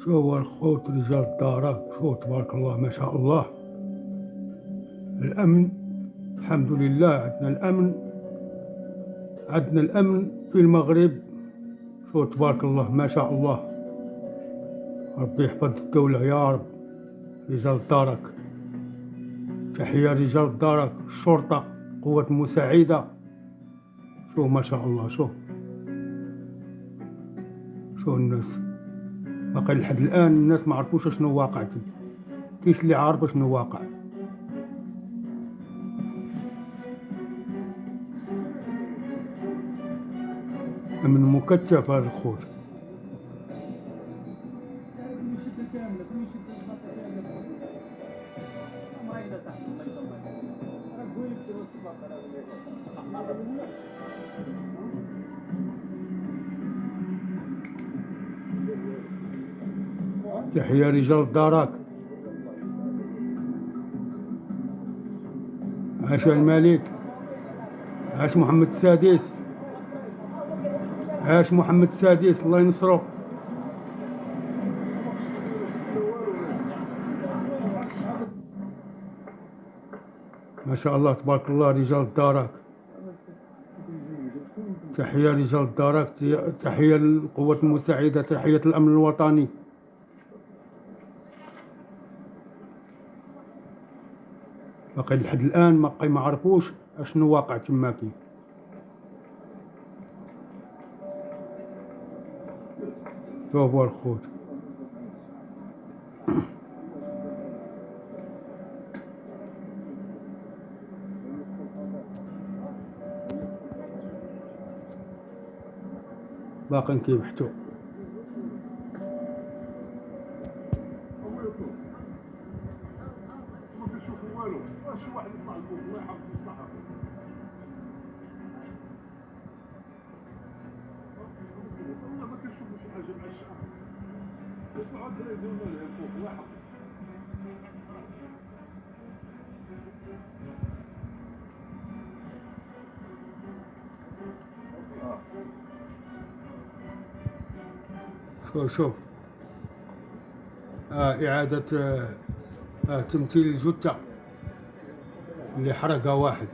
شو هو الخوت رجال الدارات، شو تبارك الله ما شاء الله. الأمن الحمد لله، عندنا الأمن في المغرب. شو تبارك الله ما شاء الله. ربي يحفظ الدولة يا رب. رجال الدرك، تحية رجال الدرك، الشرطة، قوات مساعدة. شو ما شاء الله. شو الناس باقي لحد الآن الناس ما عرفوش شنو واقع. كاينش اللي عارف شنو واقع. من مكتف هذا الخوت. تحية رجال الدرك. عاش الملك، عاش محمد السادس، عاش محمد السادس، الله ينصرو. ما شاء الله تبارك الله رجال الدرك. تحية رجال الدرك، تحية للقوات المساعدة، تحية الأمن الوطني. باقي لحد الآن ما عرفوش اشنو واقع تماكي. شوف هو الخوت. باقي كيبحثوا. شوف إعادة تمثيل الجثة اللي حرقها واحد،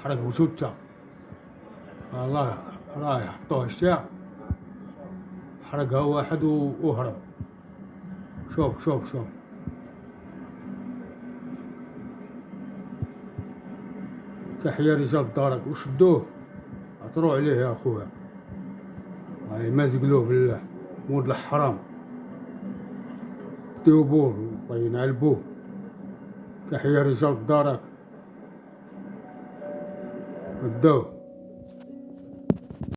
حرق جثة. الله راه يحطوه الشاع، حرقها واحد وهرب. شوف تحية رجال الدرك. وشدوه عطروا عليه يا خويا، هاي مازقلوه بالله، ولد الحرام. ديوبوه وينعلبوه. تحية رجال الدرك، ردوه.